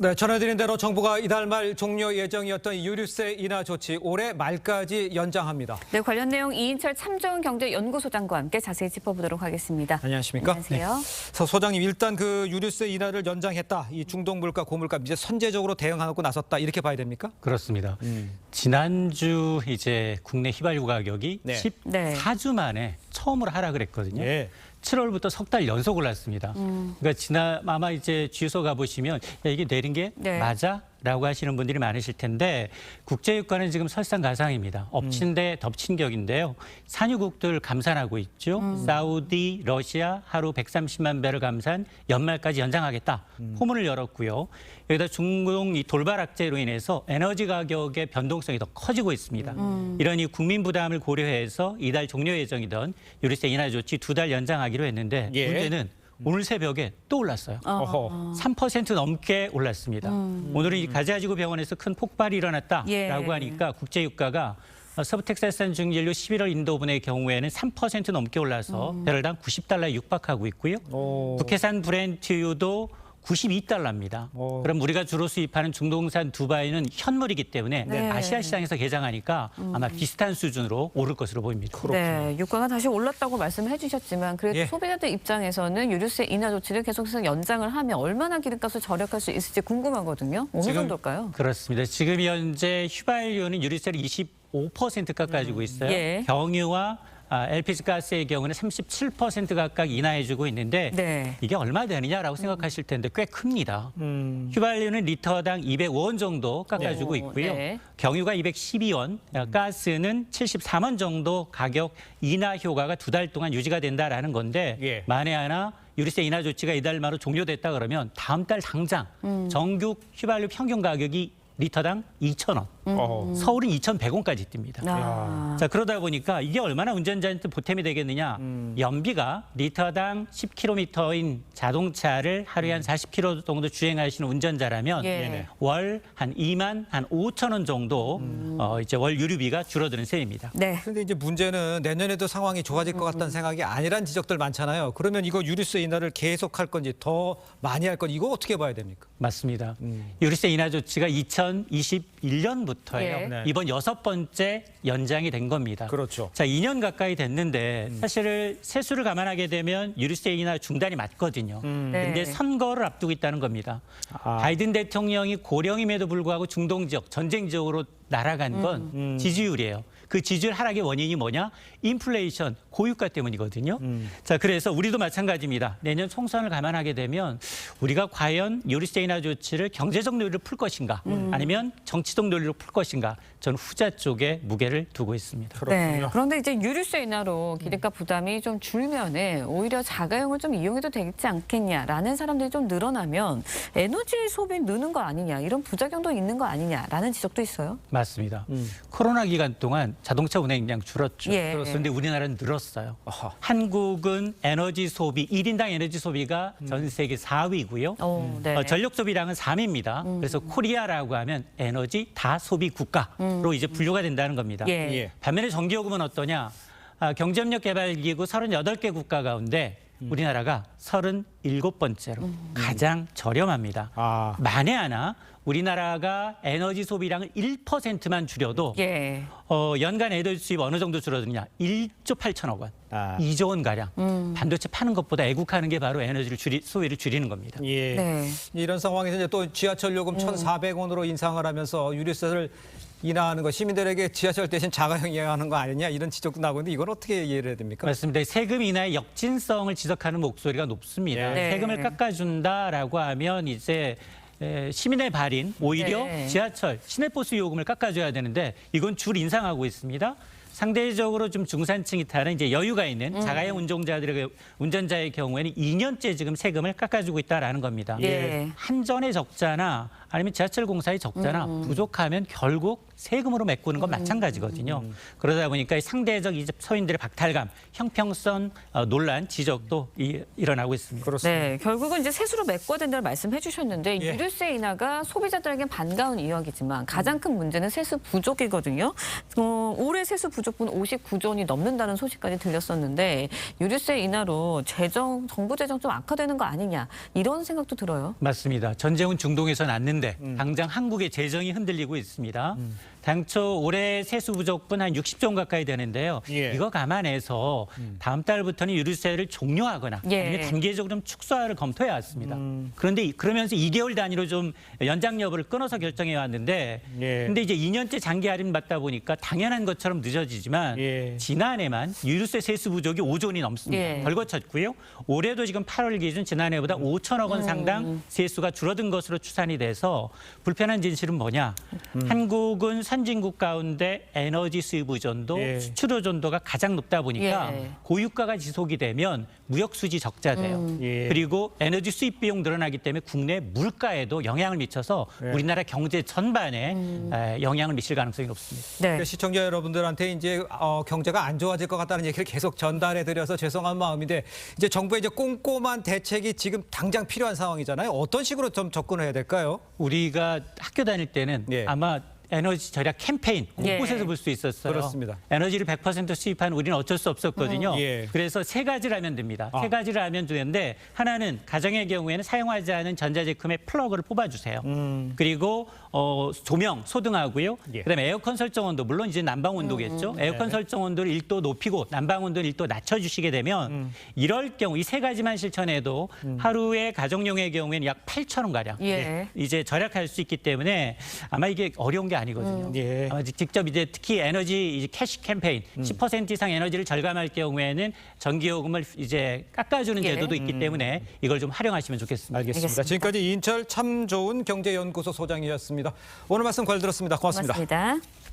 네, 전해드린 대로 정부가 이달 말 종료 예정이었던 유류세 인하 조치 올해 말까지 연장합니다. 네, 관련 내용 이인철 참정경제연구소장과 함께 자세히 짚어보도록 하겠습니다. 안녕하십니까? 안녕하세요. 네. 소장님, 일단 그 유류세 인하를 연장했다. 이 중동물가, 고물가 이제 선제적으로 대응하고 나섰다. 이렇게 봐야 됩니까? 그렇습니다. 지난주 이제 국내 휘발유 가격이 네. 14주 만에 처음으로 하락을 했거든요. 예. 7월부터 석 달 연속 올랐습니다. 그러니까 아마 이제 주유소 가보시면 야, 이게 내린 게 네. 맞아? 라고 하시는 분들이 많으실 텐데 국제유가는 지금 설상가상입니다. 엎친 데 덮친 격인데요. 산유국들 감산하고 있죠. 사우디, 러시아 하루 130만 배럴 감산 연말까지 연장하겠다. 포문을 열었고요. 여기다 중동 이 돌발 악재로 인해서 에너지 가격의 변동성이 더 커지고 있습니다. 이런 이 국민 부담을 고려해서 이달 종료 예정이던 유류세 인하 조치 2달 연장하기로 했는데 예. 문제는 오늘 새벽에 또 올랐어요. 어허. 3% 넘게 올랐습니다. 오늘은 이 가자지구 병원에서 큰 폭발이 일어났다라고 예. 하니까 국제유가가 서브텍사스산 중진료 11월 인도분의 경우에는 3% 넘게 올라서 배럴당 90달러에 육박하고 있고요. 오. 북해산 브렌트유도 92달러입니다. 오. 그럼 우리가 주로 수입하는 중동산 두바이는 현물이기 때문에 네. 아시아 시장에서 개장하니까 아마 비슷한 수준으로 오를 것으로 보입니다. 네, 유가가 다시 올랐다고 말씀을 해주셨지만 그래도 예. 소비자들 입장에서는 유류세 인하 조치를 계속해서 연장을 하면 얼마나 기름값을 절약할 수 있을지 궁금하거든요. 어느 지금 정도일까요? 그렇습니다. 지금 현재 휘발유는 유류세를 25% 깎아주고 있어요. 예. 경유와 LPG 가스의 경우는 37% 각각 인하해주고 있는데 네. 이게 얼마 되느냐라고 생각하실 텐데 꽤 큽니다. 휘발유는 리터당 205원 정도 깎아주고 네. 있고요. 네. 경유가 212원, 가스는 74원 정도 가격 인하 효과가 2달 동안 유지가 된다라는 건데 예. 만에 하나 유류세 인하 조치가 이달 말로 종료됐다 그러면 다음 달 당장 정규 휘발유 평균 가격이 리터당 2,000원, 어허. 서울은 2,100원까지 뜹니다. 아. 자, 그러다 보니까 이게 얼마나 운전자한테 보탬이 되겠느냐. 연비가 리터당 10km인 자동차를 하루에 한 40km 정도 주행하시는 운전자라면 예. 월 한 2만 한 5천 원 정도 이제 월 유류비가 줄어드는 셈입니다. 네. 근데 이제 문제는 내년에도 상황이 좋아질 것 같다는 생각이 아니란 지적들 많잖아요. 그러면 이거 유류세 인하를 계속할 건지 더 많이 할 건지 이거 어떻게 봐야 됩니까? 맞습니다. 유류세 인하 조치가 2021년부터예요. 예. 네. 이번 6번째 연장이 된 겁니다. 그렇죠. 자, 2년 가까이 됐는데 사실 세수를 감안하게 되면 유류세 인하 중단이 맞거든요. 네. 근데 선거를 앞두고 있다는 겁니다. 아. 바이든 대통령이 고령임에도 불구하고 중동 지역, 전쟁 지역으로 날아간 건 지지율이에요. 그 지지율 하락의 원인이 뭐냐? 인플레이션, 고유가 때문이거든요. 자, 그래서 우리도 마찬가지입니다. 내년 총선을 감안하게 되면 우리가 과연 유류세 인하 조치를 경제적 논리로 풀 것인가 아니면 정치적 논리로 풀 것인가 저는 후자 쪽에 무게를 두고 있습니다. 네. 그런데 이제 유류세 인하로 기름값 부담이 좀 줄면은 오히려 자가용을 좀 이용해도 되지 않겠냐라는 사람들이 좀 늘어나면 에너지 소비 느는 거 아니냐 이런 부작용도 있는 거 아니냐라는 지적도 있어요. 맞습니다. 코로나 기간 동안 자동차 운행량 줄었죠. 예. 그런데 우리나라는 늘었어요. 아하. 한국은 에너지 소비, 1인당 에너지 소비가 전 세계 4위고요. 네. 전력 소비량은 3위입니다. 그래서 코리아라고 하면 에너지 다소비 국가로 이제 분류가 된다는 겁니다. 예. 예. 반면에 전기요금은 어떠냐? 경제협력개발기구 38개 국가 가운데 우리나라가 37번째로 가장 저렴합니다. 아. 만에 하나 우리나라가 에너지 소비량을 1%만 줄여도 예. 연간 에너지 수입 어느 정도 줄어드느냐? 1조 8천억 원, 아. 2조 원 가량. 반도체 파는 것보다 애국하는 게 바로 에너지를 소비를 줄이는 겁니다. 예. 네. 이런 상황에서 이제 또 지하철 요금 1,400원으로 인상을 하면서 유류세를 인하하는 거 시민들에게 지하철 대신 자가용 이용하는 거 아니냐 이런 지적도 나오고 있는데 이건 어떻게 이해를 해야 됩니까? 맞습니다. 세금 인하의 역진성을 지적하는 목소리가 높습니다. 네. 세금을 깎아준다라고 하면 이제 시민의 발인 오히려 네. 지하철 시내버스 요금을 깎아줘야 되는데 이건 줄 인상하고 있습니다. 상대적으로 좀 중산층이 타는 이제 여유가 있는 자가용 운전자의 경우에는 2년째 지금 세금을 깎아주고 있다라는 겁니다. 예. 한전의 적자나 아니면 지하철 공사에 적자나 부족하면 결국 세금으로 메꾸는 건 마찬가지거든요. 그러다 보니까 이 상대적 이제 서민들의 박탈감, 형평성 논란, 지적도 일어나고 있습니다. 그렇습니다. 네, 결국은 이제 세수로 메꿔야 된다는 말씀해 주셨는데 예. 유류세 인하가 소비자들에겐 반가운 이야기지만 가장 큰 문제는 세수 부족이거든요. 올해 세수 부족분 59조 원이 넘는다는 소식까지 들렸었는데 유류세 인하로 정부 재정 좀 악화되는 거 아니냐 이런 생각도 들어요. 맞습니다. 전쟁은 중동에서 났는데 당장 한국의 재정이 흔들리고 있습니다. 당초 올해 세수 부족분 한 60조 원 가까이 되는데요. 예. 이거 감안해서 다음 달부터는 유류세를 종료하거나 예. 아니면 단계적으로 좀 축소를 검토해 왔습니다. 그런데 그러면서 2개월 단위로 좀 연장 여부를 끊어서 결정해 왔는데 예. 근데 이제 2년째 장기 할인 받다 보니까 당연한 것처럼 늦어지지만 예. 지난해만 유류세 세수 부족이 5조 원이 넘습니다. 예. 덜 거쳤고요. 올해도 지금 8월 기준 지난해보다 5천억 원 상당 세수가 줄어든 것으로 추산이 돼서 불편한 진실은 뭐냐. 한국은 선진국 가운데 에너지 수입 의존도, 예. 수출 의존도가 가장 높다 보니까 예. 고유가가 지속이 되면 무역 수지 적자돼요. 예. 그리고 에너지 수입 비용 늘어나기 때문에 국내 물가에도 영향을 미쳐서 예. 우리나라 경제 전반에 영향을 미칠 가능성이 높습니다. 네. 그러니까 시청자 여러분들한테 이제 경제가 안 좋아질 것 같다는 얘기를 계속 전달해 드려서 죄송한 마음인데 이제 정부의 이제 꼼꼼한 대책이 지금 당장 필요한 상황이잖아요. 어떤 식으로 좀 접근을 해야 될까요? 우리가 학교 다닐 때는 예. 아마 에너지 절약 캠페인 곳곳에서 예. 볼 수 있었어요. 그렇습니다. 에너지를 100% 수입한 우리는 어쩔 수 없었거든요. 예. 그래서 세 가지를 하면 됩니다. 아. 세 가지를 하면 되는데 하나는 가정의 경우에는 사용하지 않은 전자제품의 플러그를 뽑아주세요. 그리고 조명, 소등하고요. 예. 그다음에 에어컨 설정 온도, 물론 이제 난방 온도겠죠. 에어컨 설정 온도를 1도 높이고 난방 온도를 1도 낮춰주시게 되면 이럴 경우 이 세 가지만 실천해도 하루에 가정용의 경우에는 약 8천 원 가량 예. 이제 절약할 수 있기 때문에 아마 이게 어려운 게 아니거든요. 예. 아마 직접 이제 특히 에너지 이제 캐시 캠페인 10% 이상 에너지를 절감할 경우에는 전기요금을 이제 깎아주는 예. 제도도 있기 때문에 이걸 좀 활용하시면 좋겠습니다. 알겠습니다. 알겠습니다. 지금까지 인철 참 좋은 경제연구소 소장이었습니다. 오늘 말씀 잘 들었습니다. 고맙습니다. 고맙습니다.